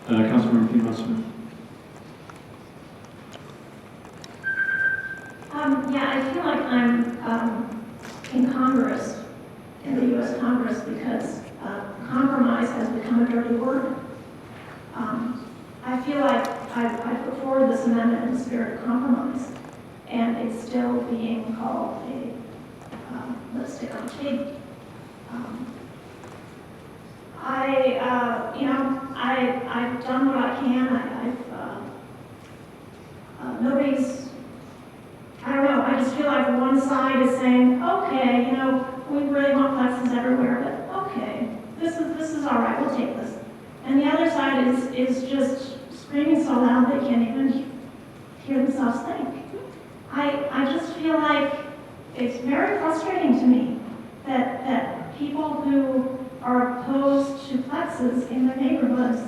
Councilmember Piedmont-Smith. Yeah, I feel like I'm in Congress, in the U.S. Congress, because compromise has become a dirty word. I feel like I put forward this amendment in the spirit of compromise, and it's still being called a lipstick on a pig. I've done what I can. Nobody's, I don't know, I just feel like one side is saying, okay, we really want plexes everywhere, but okay, this is all right, we'll take this. And the other side is just screaming so loud they can't even hear themselves think. I just feel like it's very frustrating to me that people who are opposed to plexes in their neighborhoods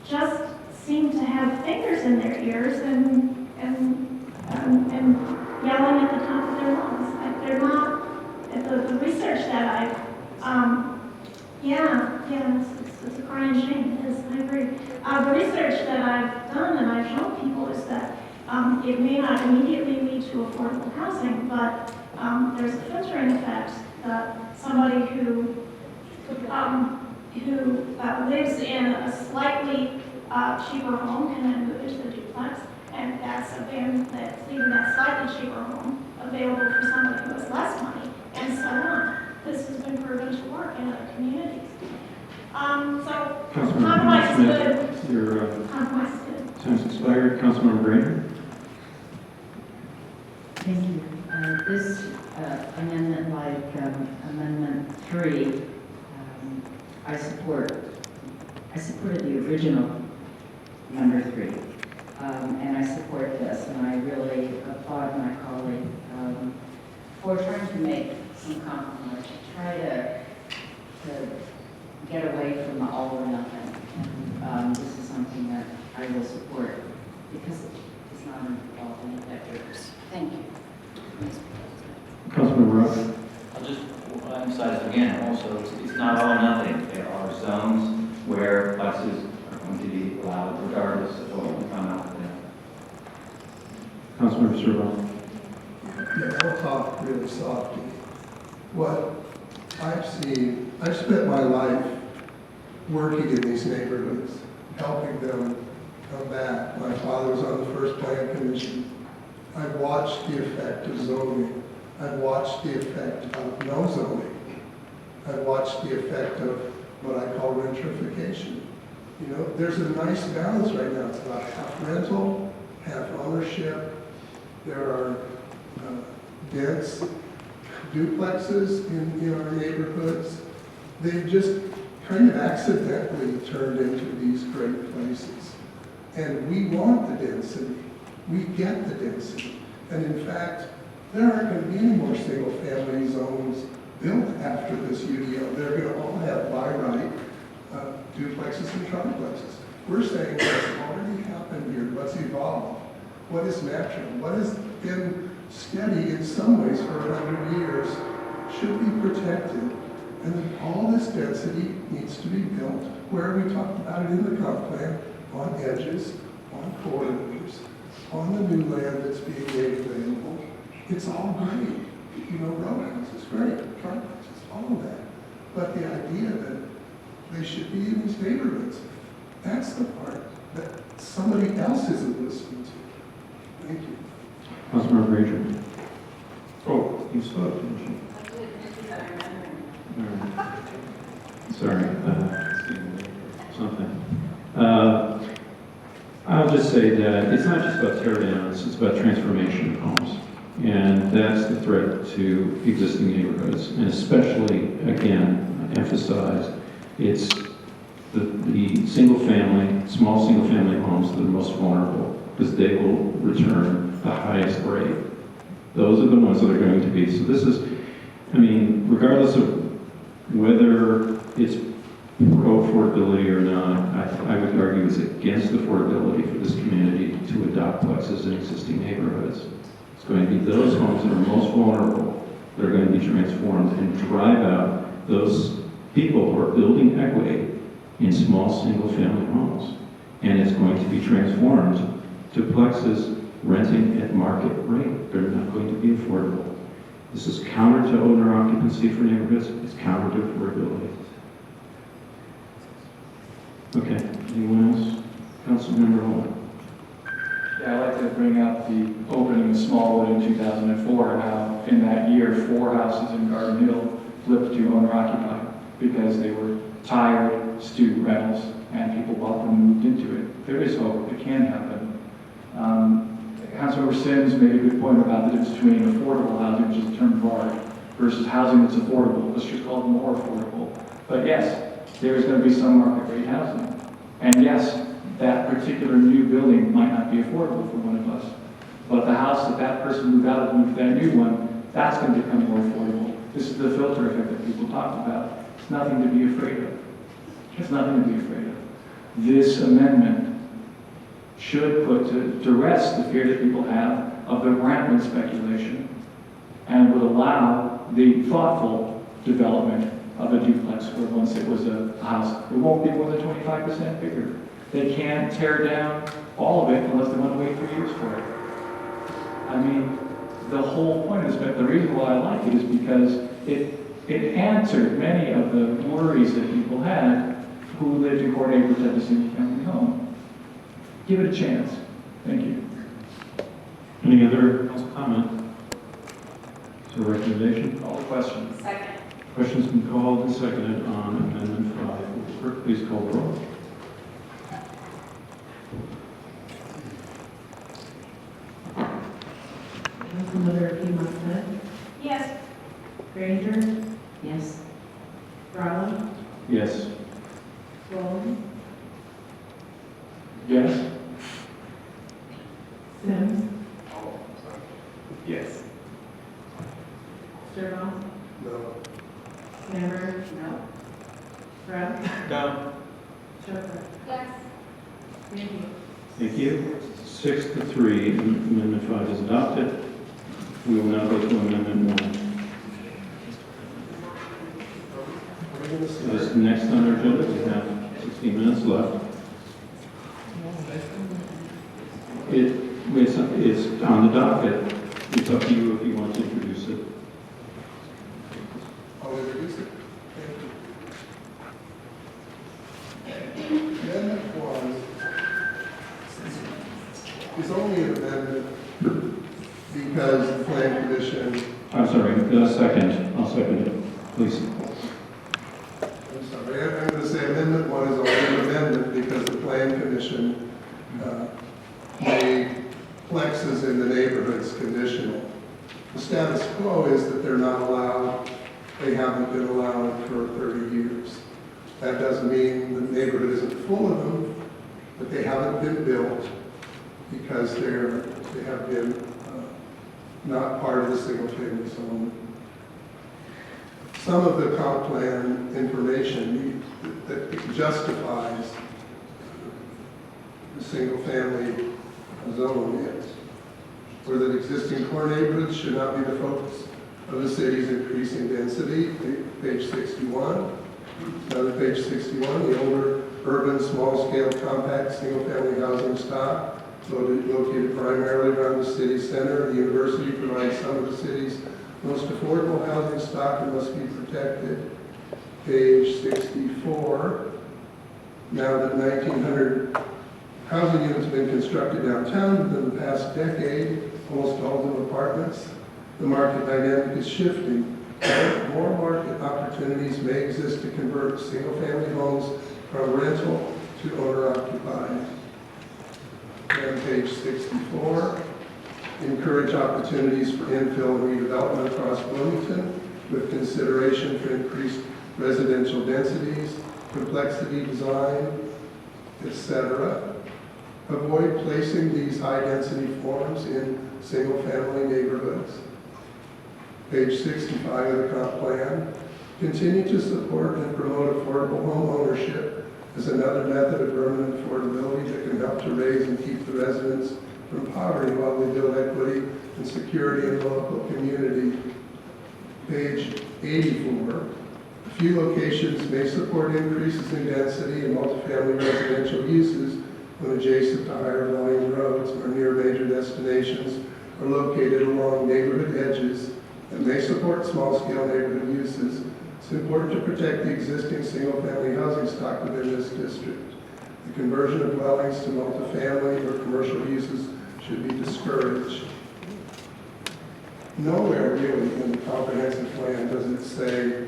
just seem to have fingers in their ears and yelling at the top of their lungs. Like they're not, the research that it's a crying shame, it is, I agree. The research that I've done and I've shown people is that it may not immediately lead to affordable housing, but there's a filtering effect that somebody who lives in a slightly cheaper home can then move into the duplex, and that's leaving that slightly cheaper home available for somebody who has less money, and so on. This has been proven to work in other communities. So compromise is good. Your Compromise is good. time's expired. Councilmember Granger. Thank you. This amendment, like Amendment 3, I supported the original number 3, and I support this, and I really applaud my colleague for trying to make some compromise, to try to get away from the all or nothing. And this is something that I will support because it's not involved in effectors. Thank you. Councilmember Rowe. I'll just emphasize again, also, it's not all or nothing. There are zones where plexes are going to be allowed regardless of what we come out with. Councilmember Serval. Yeah, I'll talk really softly. What I've seen, I've spent my life working in these neighborhoods, helping them come back. My father was on the first plan commission. I've watched the effect of zoning. I've watched the effect of no zoning. I've watched the effect of what I call gentrification. There's a nice balance right now. It's about half rental, half ownership. There are dense duplexes in our neighborhoods. They've just kind of accidentally turned into these great places. And we want the density. We get the density. And in fact, there aren't going to be any more single-family zones built after this UDO. They're going to all have by right duplexes and triplexes. We're saying what's already happened here, what's evolved, what is natural, what has been steady in some ways for 100 years should be protected. And then all this density needs to be built where we talked about it in the comp plan, on edges, on corridors, on the new land that's being made available. It's all great. Row houses, great, triplexes, all of that. But the idea that they should be in these neighborhoods, that's the part that somebody else isn't listening to. Thank you. Councilmember Granger. Oh, you spoke, didn't you? All right. Sorry. Something. I'll just say that it's not just about tear downs, it's about transformation of homes. And that's the threat to existing neighborhoods. And especially, again, emphasize, it's the small single family homes that are most vulnerable because they will return the highest rate. Those are the ones that are going to be. So this is, regardless of whether it's pro-affordability or not, I would argue it's against affordability for this community to adopt plexes in existing neighborhoods. It's going to be those homes that are most vulnerable that are going to be transformed and drive out those people who are building equity in small single-family homes. going to be transformed to plexes renting at market rate. They're not going to be affordable. This is counter to owner occupancy for neighborhoods. It's counter to affordability. Okay, anyone else? Councilmember Hall. Yeah, I'd like to bring up the opening of Smallwood in 2004, and how in that year, 4 houses in Garden Hill flipped to owner-occupied because they were tired student rentals, and people bought them and moved into it. There is hope. It can happen. Councilmember Sims made a good point about the difference between affordable housing, which is a term of art, versus housing that's affordable. Let's just call it more affordable. But yes, there is going to be some market rate housing. And yes, that particular new building might not be affordable for one of us. But the house that that person moved out of, moved to that new one, that's going to become more affordable. This is the filter effect that people talked about. It's nothing to be afraid of. It's nothing to be afraid of. This amendment should put to rest the fear that people have of the rampant speculation, and would allow the thoughtful development of a duplex where once it was a house. It won't be more than 25% bigger. They can't tear down all of it unless they want to wait 3 years for it. I mean, the whole point of this, the reason why I like it is because it answered many of the worries that people had who lived in core neighborhoods at a single-family home. Give it a chance. Thank you. Any other council comment? Is there a recommendation? Call the question. Second. Question's been called and seconded on Amendment 5. Will the clerk please call the roll? Councilmember Piedmont, Yes. Granger? Yes. Rowland? Yes. Rowland? Yes? Sims? Yes. Sturbaugh? No. Hammer? No. Brown? No. Schuster? Yes. Thank you. Thank you. 6-3, Amendment 5 is adopted. We will now go to Amendment 1. This is next on our agenda. We have 16 minutes left. It's on the docket. It's up to you if you want to introduce it. I'll introduce it. Amendment 1 is only an amendment because the Plan Commission, I'm sorry, second. I'll second it. Please. I'm sorry, I'm going to say Amendment 1 is only an amendment because the Plan Commission made plexes in the neighborhoods conditional. The status quo is that they're not allowed, they haven't been allowed for 30 years. That doesn't mean the neighborhood isn't full of them, but they haven't been built because they have been not part of the single-family zone. Some of the comp plan information that justifies the single-family zone is, where that existing core neighborhoods should not be the focus of the city's increasing density, page 61. Another page 61, the older urban small-scale compact single-family housing stock located primarily around the city center. The university provides some of the city's most affordable housing stock and must be protected. Page 64, now that 1,900 housing units have been constructed downtown within the past decade, almost all of them apartments, the market dynamic is shifting. More market opportunities may exist to convert single-family homes from rental to owner-occupied. And page 64, encourage opportunities for infill and redevelopment across Bloomington with consideration for increased residential densities, complexity design, etc. Avoid placing these high-density forms in single-family neighborhoods. Page 65 of the comp plan, continue to support and promote affordable home ownership as another method of urban affordability that can help to raise and keep the residents from poverty while we build equity and security in the local community. Page 84, a few locations may support increases in density and multifamily residential uses when adjacent to higher volume roads or near major destinations are located along neighborhood edges and may support small-scale neighborhood uses. It's important to protect the existing single-family housing stock within this district. The conversion of dwellings to multifamily or commercial uses should be discouraged. Nowhere really in the comprehensive plan does it say,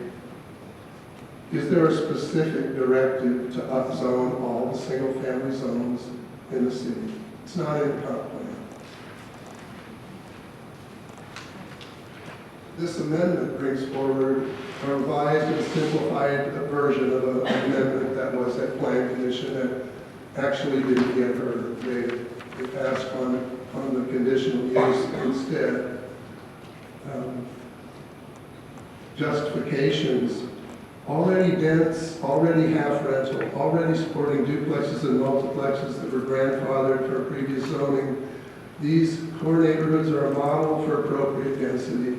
is there a specific directive to upzone all the single-family zones in the city? It's not in the comp plan. This amendment brings forward a revised and simplified version of an amendment that was at Plan Commission that actually didn't get heard. They passed on the conditional use instead. Justifications, already dense, already half rental, already supporting duplexes and multiplexes that were grandfathered for previous zoning. These core neighborhoods are a model for appropriate density.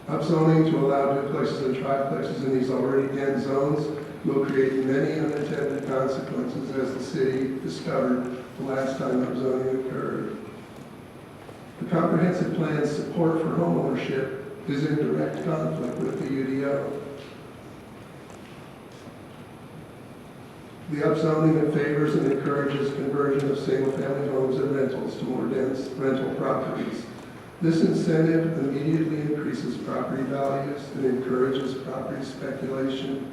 Upzoning to allow duplexes and triplexes in these already dense zones will create many unintended consequences, as the city discovered the last time upzoning occurred. The comprehensive plan's support for homeownership is in direct conflict with the UDO. The upzoning that favors and encourages conversion of single-family homes and rentals to more dense rental properties. This incentive immediately increases property values and encourages property speculation.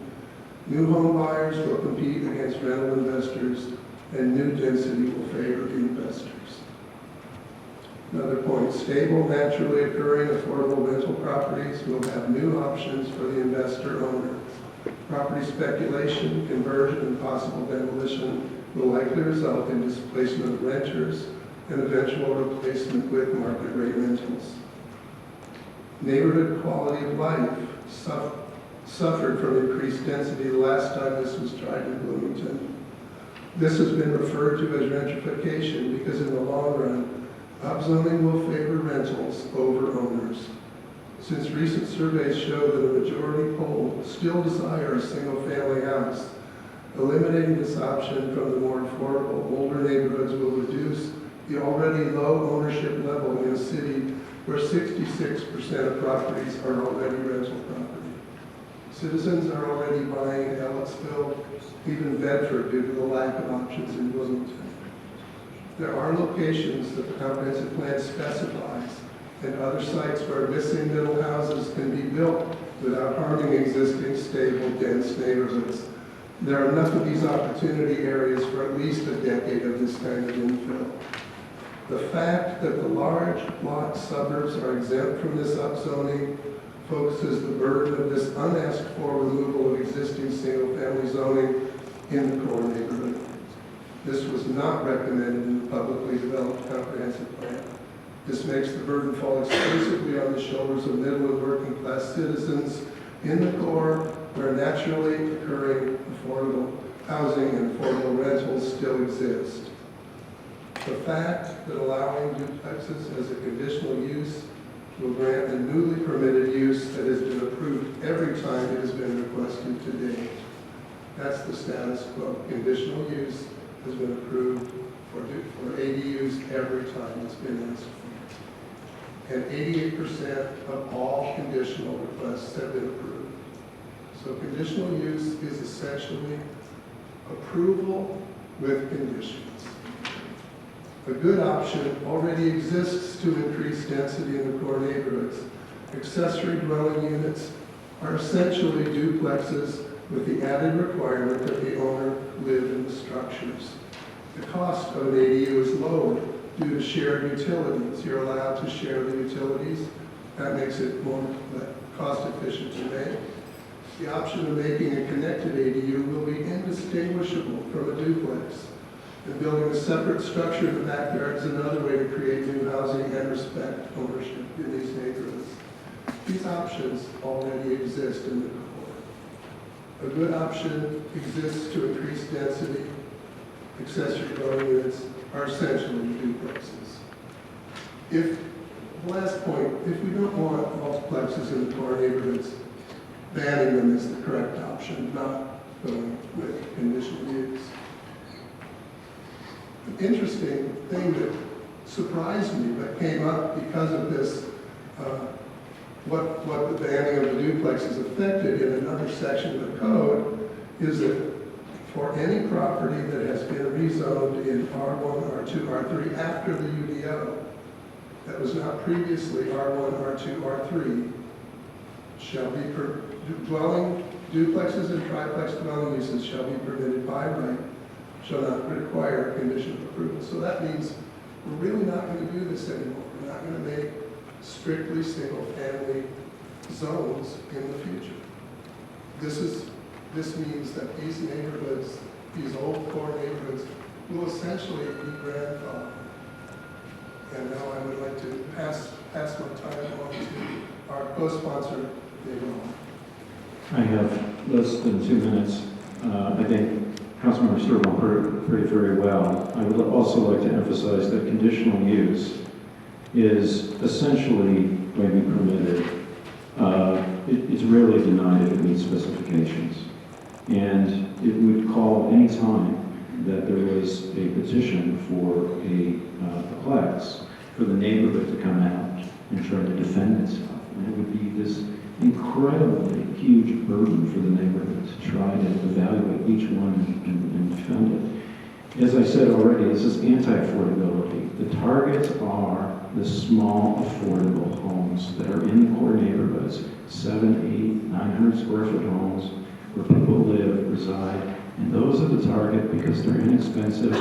New home buyers will compete against rental investors, and new density will favor the investors. Another point, stable, naturally occurring, affordable rental properties will have new options for the investor owner. Property speculation, conversion, and possible demolition will likely result in displacement of renters and eventual replacement with market rate rentals. Neighborhood quality of life suffered from increased density the last time this was tried in Bloomington. This has been referred to as gentrification because in the long run, upzoning will favor rentals over owners. Since recent surveys show that a majority polled still desire a single-family house, eliminating this option from the more affordable, older neighborhoods will reduce the already low ownership level in a city where 66% of properties are already rental property. Citizens are already buying Ellisville, even Bedford, due to the lack of options in Bloomington. There are locations that the comprehensive plan specifies and other sites where missing middle houses can be built without harming existing, stable, dense neighborhoods. There are enough of these opportunity areas for at least a decade of this kind of infill. The fact that the large lot suburbs are exempt from this upzoning focuses the burden of this unasked for removal of existing single-family zoning in the core neighborhood. This was not recommended in the publicly developed comprehensive plan. This makes the burden fall exclusively on the shoulders of middle and working class citizens in the core, where naturally occurring affordable housing and affordable rentals still exist. The fact that allowing duplexes as a conditional use will grant a newly permitted use that has been approved every time it has been requested to date. That's the status quo. Conditional use has been approved for ADUs every time it's been asked for. And 88% of all conditional requests have been approved. So conditional use is essentially approval with conditions. A good option already exists to increase density in the core neighborhoods. Accessory dwelling units are essentially duplexes with the added requirement that the owner live in the structures. The cost of an ADU is lower due to shared utilities. You're allowed to share the utilities. That makes it more cost efficient to make. The option of making a connected ADU will be indistinguishable from a duplex. And building a separate structure in the backyard is another way to create new housing and respect ownership in these neighborhoods. These options already exist in the core. A good option exists to increase density. Accessory dwelling units are essentially duplexes. The last point, if we don't want multiplexes in the core neighborhoods, banning them is the correct option, not going with conditional use. An interesting thing that surprised me, but came up because of this, what the banning of the duplexes affected in another section of the code, is that for any property that has been rezoned in R1, R2, R3 after the UDO, that was not previously R1, R2, R3, shall be duplexes and triplex dwelling uses shall be permitted by right, shall not require a condition of approval. So that means we're really not going to do this anymore. We're not going to make strictly single-family zones in the future. This means that these neighborhoods, these old core neighborhoods, will essentially be grandfathered. And now I would like to pass my time on to our co-sponsor, David. I have less than 2 minutes. I think Councilmember Sturbaum heard it very well. I would also like to emphasize that conditional use is essentially going to be permitted. It's rarely denied if it meets specifications. And it would call any time that there was a petition for a plex for the neighborhood to come out and try to defend itself. And it would be this incredibly huge burden for the neighborhood to try to evaluate each one and defend it. As I said already, this is anti-affordability. The targets are the small, affordable homes that are in the core neighborhoods, 700, 800, 900 square foot homes where people live, reside, and those are the target because they're inexpensive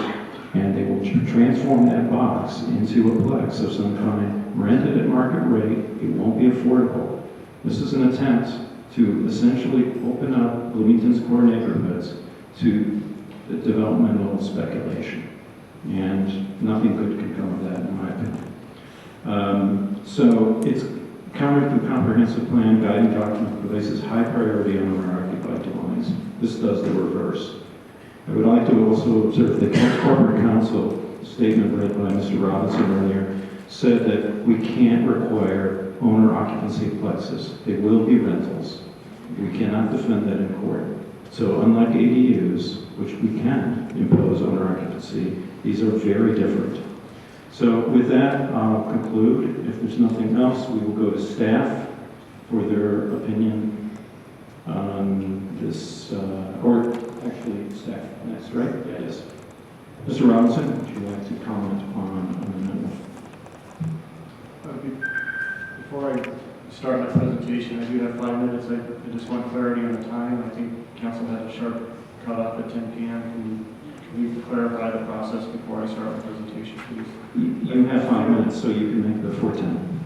and they will transform that box into a plex of some kind, rented at market rate. It won't be affordable. This is an attempt to essentially open up Bloomington's core neighborhoods to the developmental speculation. And nothing good can come of that, in my opinion. So it's counter to comprehensive plan guiding document places high priority on owner-occupied dwellings. This does the reverse. I would like to also observe the corporate council statement read by Mr. Robinson earlier said that we can't require owner occupancy plexes. They will be rentals. We cannot defend that in court. So unlike ADUs, which we can impose owner occupancy, these are very different. So with that, I'll conclude. If there's nothing else, we will go to staff for their opinion on this, or actually staff next, right? Yeah, yes. Mr. Robinson, would you like to comment on amendment? Before I start my presentation, I do have 5 minutes. I just want clarity on the time. I think council has a sharp cutoff at 10 p.m. Can you clarify the process before I start my presentation, please? You have 5 minutes, so you can make it before 10.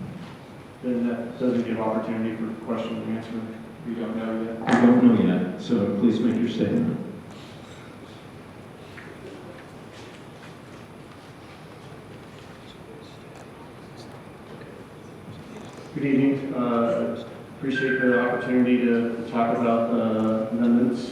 Then that doesn't give opportunity for question and answer. We don't know yet. We don't know yet, so please make your statement. Good evening. Appreciate the opportunity to talk about amendments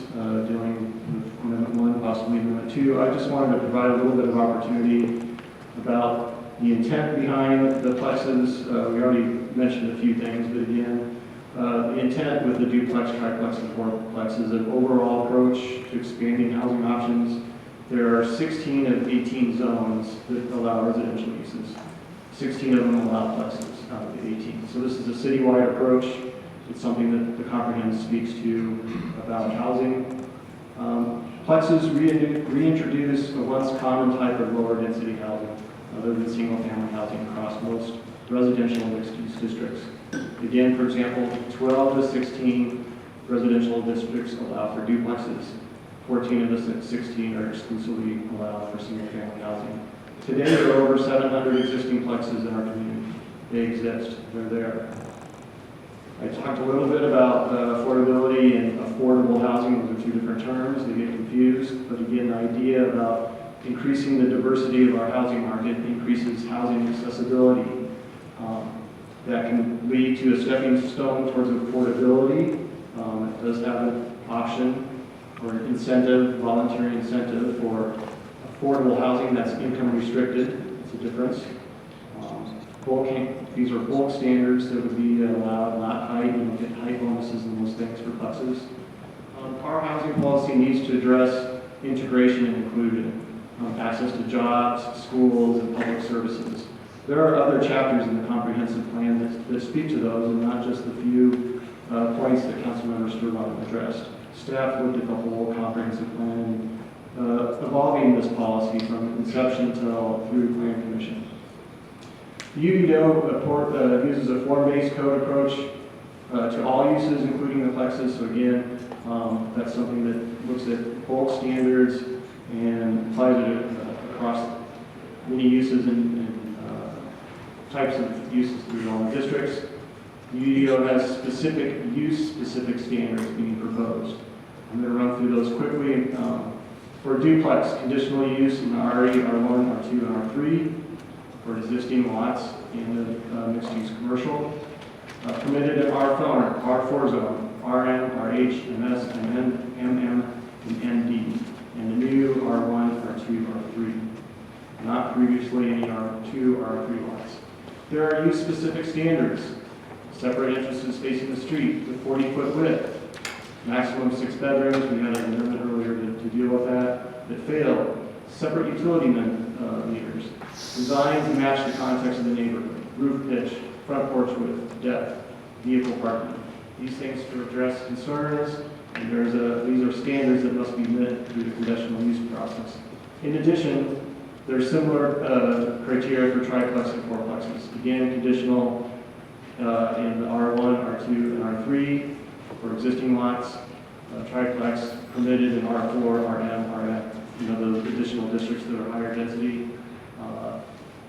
dealing with Amendment 1, possibly Amendment 2. I just wanted to provide a little bit of opportunity about the intent behind the plexes. We already mentioned a few things, but again, the intent with the duplex, triplex, and fourplex is an overall approach to expanding housing options. There are 16 of 18 zones that allow residential uses. 16 of them allow plexes out of the 18. So this is a citywide approach. It's something that the comprehensive speaks to about housing. Plexes reintroduce a once common type of lower density housing other than single family housing across most residential mixed-use districts. Again, for example, 12 of the 16 residential districts allow for duplexes. 14 of the 16 are exclusively allowed for single family housing. Today, there are over 700 existing plexes in our community. They exist. They're there. I talked a little bit about affordability and affordable housing. Those are two different terms. They get confused. But again, the idea about increasing the diversity of our housing market increases housing accessibility. That can lead to a stepping stone towards affordability. It does have an option or an incentive, voluntary incentive for affordable housing that's income restricted. It's a difference. These are bulk standards that would be allowed, not height. You don't get height bonuses and those things for plexes. Our housing policy needs to address integration and inclusion. access to jobs, schools, and public services. There are other chapters in the comprehensive plan that speak to those, and not just the few points that Councilmember Sturbaum addressed. Staff looked at the whole comprehensive plan, evolving this policy from inception through Plan Commission. The UDO uses a form-based code approach to all uses, including the plexes. So again, that's something that looks at bulk standards and applies it across many uses and types of uses through all the districts. UDO has specific standards being proposed. I'm going to run through those quickly. For duplex, conditional use in RE, R1, R2, and R3. For existing lots in the mixed-use commercial. Permitted in R4 zone, RM, RH, MS, MN, MM, and ND. And the new R1, R2, R3. Not previously any R2 or R3 lots. There are use-specific standards. Separate entrances facing the street with 40-foot width. Maximum 6 bedrooms. We had an amendment earlier to deal with that failed. Separate utility meters. Designed to match the context of the neighborhood. Roof pitch, front porch width, depth, vehicle parking. These things to address concerns, and these are standards that must be met through the conditional use process. In addition, there are similar criteria for triplex and fourplexes. Again, conditional in the R1, R2, and R3 for existing lots. Triplex permitted in R4, RM, RF, those additional districts that are higher density.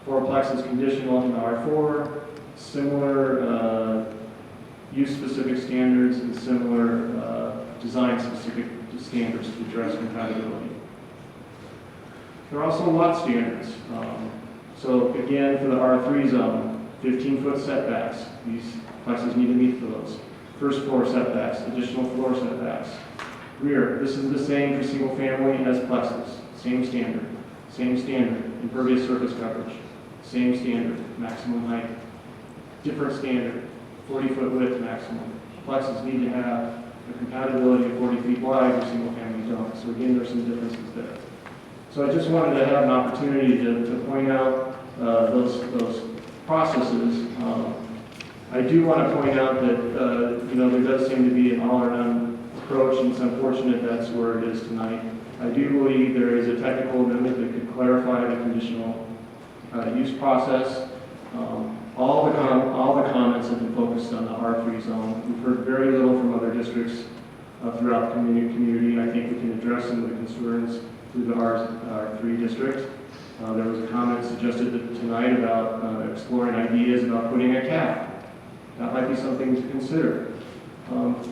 Fourplex is conditional in R4, similar use-specific standards and similar design-specific standards to address compatibility. There are also lot standards. So again, for the R3 zone, 15-foot setbacks. These plexes need to meet those. First floor setbacks, additional floor setbacks. Rear, this is the same for single family as plexes. Same standard. Same standard. Impervious surface coverage. Same standard. Maximum height. Different standard. 40-foot width maximum. Plexes need to have a compatibility of 40 feet wide for single family zones. So again, there's some differences there. So I just wanted to have an opportunity to point out those processes. I do want to point out that there does seem to be an all or none approach, and it's unfortunate that's where it is tonight. I do believe there is a technical amendment that could clarify the conditional use process. All the comments have been focused on the R3 zone. We've heard very little from other districts throughout the community. I think we can address some of the concerns through the R3 district. There was a comment suggested tonight about exploring ideas about putting a cap. That might be something to consider.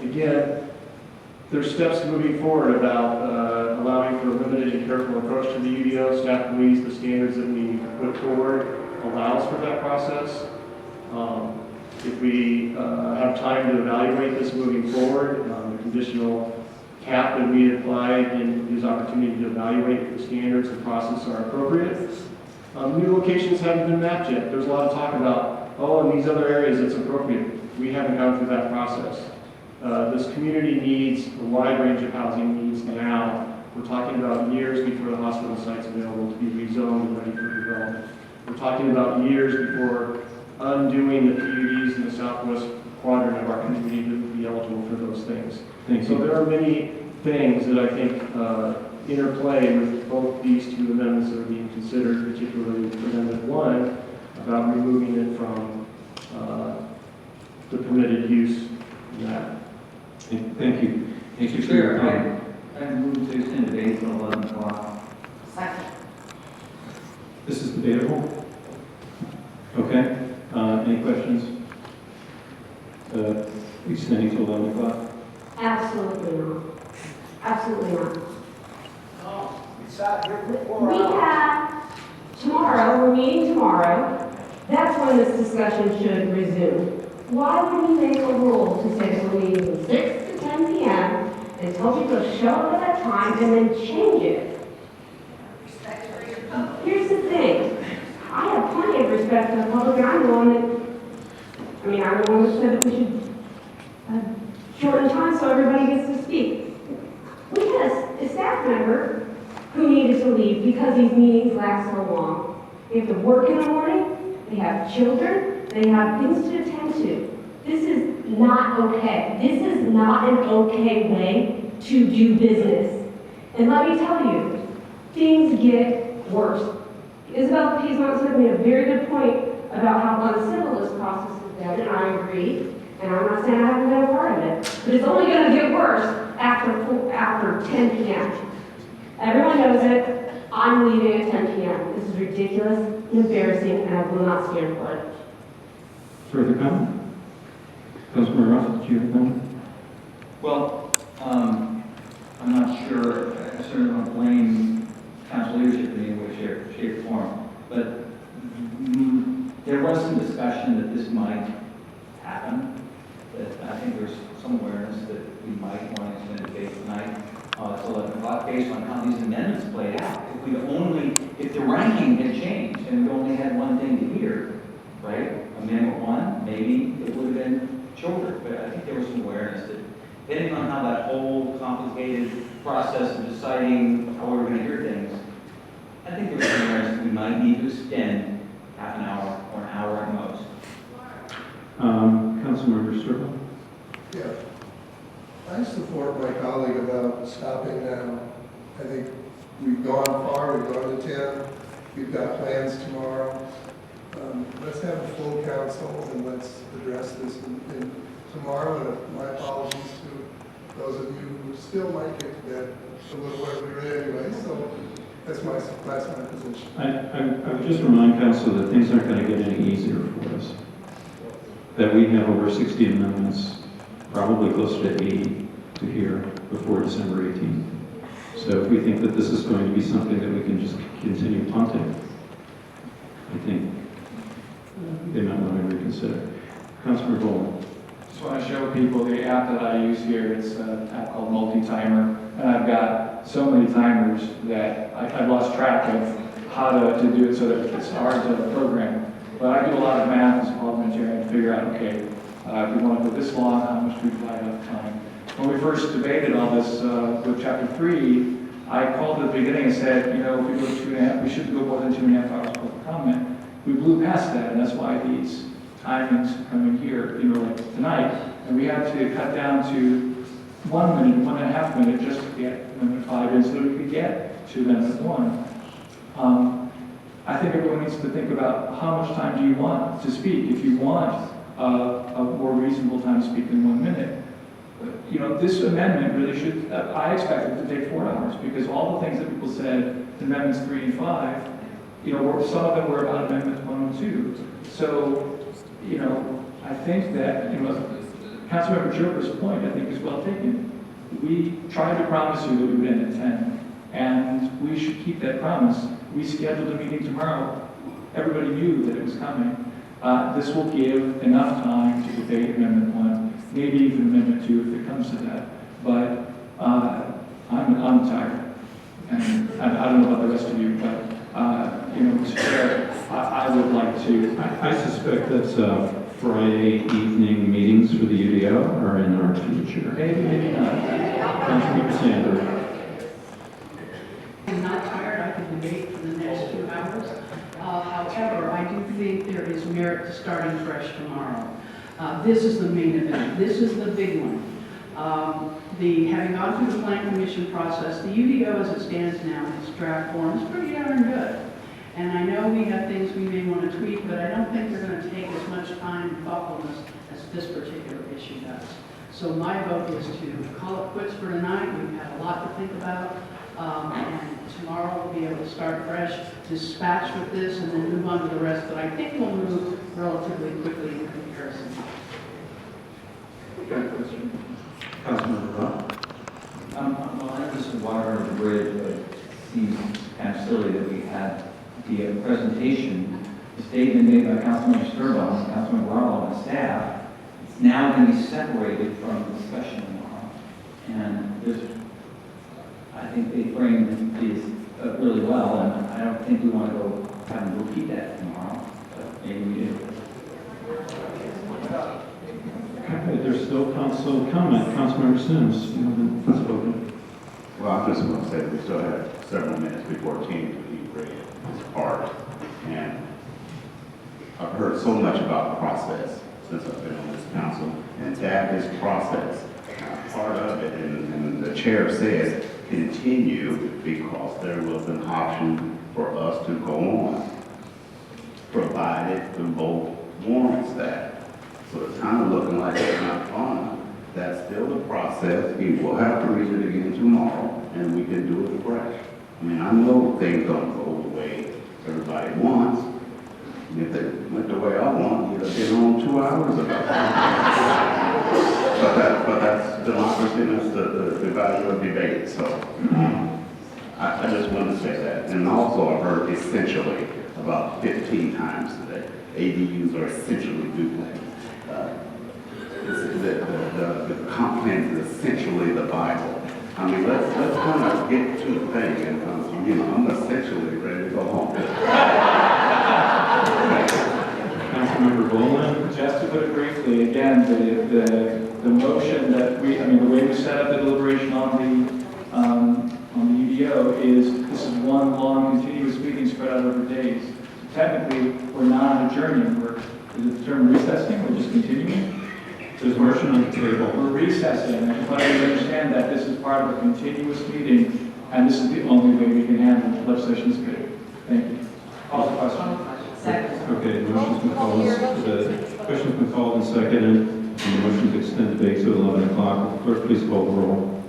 Again, there's steps moving forward about allowing for a limited and careful approach to the UDO. Staff believes the standards that we put forward allows for that process. If we have time to evaluate this moving forward, the conditional cap that we applied and gives opportunity to evaluate if the standards and process are appropriate. New locations haven't been mapped yet. There's a lot of talk about, in these other areas it's appropriate. We haven't gone through that process. This community needs a wide range of housing needs now. We're talking about years before the hospital site's available to be rezoned and ready for development. We're talking about years before undoing the PUDs in the southwest quadrant of our community to be eligible for those things. So there are many things that I think interplay with both these two amendments that are being considered, particularly Amendment 1, about removing it from the permitted use in that. Thank you. Thank you for your comment. I move to extend debate till 11 o'clock. Second. This is debatable? Okay. Any questions? Extending to 11 o'clock? Absolutely not. Absolutely not. No, we sat here for 4 We hours. have, tomorrow, we're meeting tomorrow. That's when this discussion should resume. Why would we make a rule to say that we're meeting from 6 to 10 p.m. and tell people to show up at that time and then change it? Here's the thing. I have plenty of respect for the public, and I'm the one that said that we should shorten time so everybody gets to speak. We had a staff member who needed to leave because these meetings last so long. They have to work in the morning, they have children, they have things to attend to. This is not okay. This is not an okay way to do business. And let me tell you, things get worse. Isabel Piedmont said made a very good point about how uncivil this process has been, and I agree. And I'm not saying I haven't been a part of it, but it's only going to get worse after 10 p.m. Everyone knows it. I'm leaving at 10 p.m. This is ridiculous, embarrassing, and I will not stand for it. Further comment? Councilman Ruff, do you have a comment? Well, I'm not sure, I certainly don't blame council leadership in any way, shape, or form, but there was some discussion that this might happen, that I think there's some awareness that we might want to extend the debate tonight. It's 11 o'clock based on how these amendments played out. If the ranking had changed and we only had one thing to hear, right? Amendment 1, maybe it would have been shorter, but I think there was some awareness that depending on how that whole complicated process of deciding how we were going to hear things, I think there was some awareness that we might need to extend half an hour or an hour at most. Councilmember Sturba? Yeah. I support my colleague about stopping now. I think we've gone far, we've gone to 10, we've got plans tomorrow. Let's have a full council and let's address this in tomorrow. And my apologies to those of you who still might get to bed a little earlier anyway. So that's my position. I would just remind council that things aren't going to get any easier for us. That we have over 60 amendments, probably closer to 80 to hear before December 18th. So if we think that this is going to be something that we can just continue punting, I think they might want to reconsider. Councilor Boland. Just want to show people the app that I use here. It's an app called Multi-Timer, and I've got so many timers that I've lost track of how to do it so that it's hard to program. But I do a lot of math as a parliamentarian to figure out, okay, if we want to go this long, how much do we divide up time? When we first debated all this with Chapter 3, I called at the beginning and said, you know, if we go 2.5, we shouldn't go more than 2.5 hours per comment. We blew past that, and that's why these timings come in here, you know, like tonight, and we had to cut down to 1 minute, 1.5 minutes just to get Amendment 5 in so that we could get to Amendment 1. I think everyone needs to think about how much time do you want to speak. If you want a more reasonable time to speak than 1 minute, you know, this amendment really should, I expect it to take 4 hours because all the things that people said, Amendments 3 and 5, you know, some of them were about Amendments 1 and 2. So, you know, I think that, you know, Councilmember Chirper's point, I think, is well taken. We tried to promise you that we would end at 10, and we should keep that promise. We scheduled a meeting tomorrow. Everybody knew that it was coming. This will give enough time to debate Amendment 1, maybe even Amendment 2 if it comes to that. But I'm tired. And I don't know about the rest of you, but, you know, Mr. Chair, I would like to. I suspect that Friday evening meetings for the UDO are in our future. Maybe, maybe not. Councilmember Sanders. I'm not tired, I can debate for the next 2 hours. However, I do think there is merit to starting fresh tomorrow. This is the main event. This is the big one. Having gone through the Plan Commission process, the UDO as it stands now in its draft form is pretty darn good. And I know we have things we may want to tweak, but I don't think they're going to take as much time and thoughtfulness as this particular issue does. So my vote is to call it quits for tonight. We've had a lot to think about. And tomorrow we'll be able to start fresh, dispatch with this, and then move on to the rest. But I think we'll move relatively quickly in comparison. Councilmember Roth. Well, I know this is water under the bridge, but it seems kind of silly that we had the presentation, the statement made by Councilmember Sturbaugh and Councilmember Warlow and staff. It's now going to be separated from the discussion tomorrow. And there's, I think they framed these really well, and I don't think we want to go have them repeat that tomorrow, but maybe we do. Okay, there's still council comment. Councilmember Sims, you haven't spoken. Well, Well, I just want to say that we still have several minutes before 10 to be read this part. And I've heard so much about process since I've been on this council. And to have this process, part of it, and the chair says continue because there was an option for us to go on, provided the vote warrants that. So it's kind of looking like it's not on. That's still the process. We will have to read it again tomorrow, and we can do it fresh. I mean, I know things don't go the way everybody wants. And if they went the way I want, you'd have been on 2 hours ago. but that's democracy, and that's the value of debate. So I just want to say that. And also I heard essentially about 15 times today. ADUs are essentially duplexes. The comp plan is essentially the Bible. I mean, let's kind of get to the thing, and you know, I'm essentially ready to go home. Councilmember Bowman? Just to put it briefly, again, the motion that the way we set up the deliberation on the UDO is this is one long continuous meeting spread out over days. Technically, we're not adjourning. Is it the term recessing? We're just continuing? There's a motion on the table. We're recessing. I just want you to understand that this is part of a continuous meeting, and this is the only way we can handle legislation speed. Thank you. Call the question. Second. Okay, the motion's been called, the question's been called and seconded, and the motion to extend debate to 11 o'clock. Clerk, please call the roll.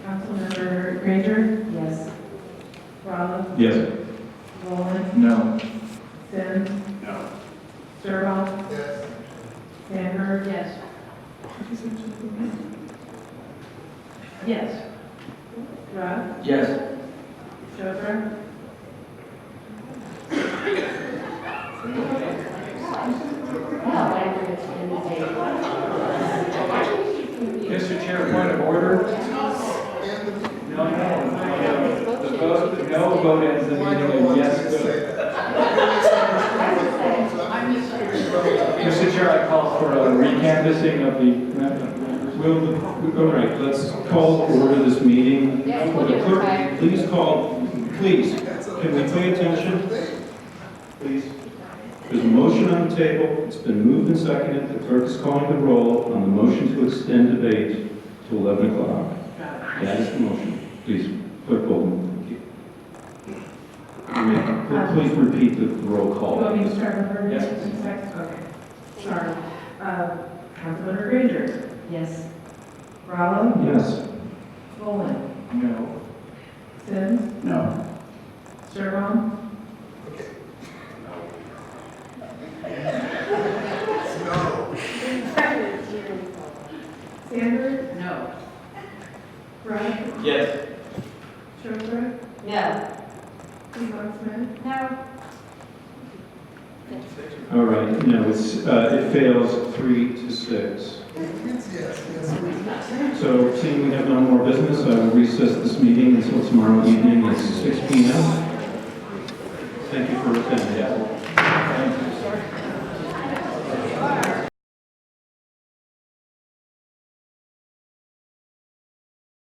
Councilmember Granger? Yes. Rollins? Yes. Rowland? No. Sims? No. Sturbaugh? Yes. Sandberg? Yes. Yes. Russ? Yes. Schaefer? Mr. Chair, point of order. No. The vote, no vote ends the meeting, and yes vote. Mr. Chair, I call for a recanvassing of the. All right, let's call to order this meeting. Will the clerk please call, please, can we pay attention? Please. There's a motion on the table. It's been moved and seconded. The clerk is calling the roll on the motion to extend debate to 11 o'clock. That is the motion. Please, Clerk Bolden. Please repeat the roll call. You want me to start over? Yes. Okay. Sorry. Councilmember Granger? Yes. Rollins? Yes. Rowland? No. Sims? No. Sturbaugh? No. Sandberg? No. Russ? Yes. Schaefer? No. Cleveland Smith? No. All right, no, it fails 3-6. Yes. So, seeing we have no more business, I will recess this meeting until tomorrow evening at 6 p.m. Thank you for attending.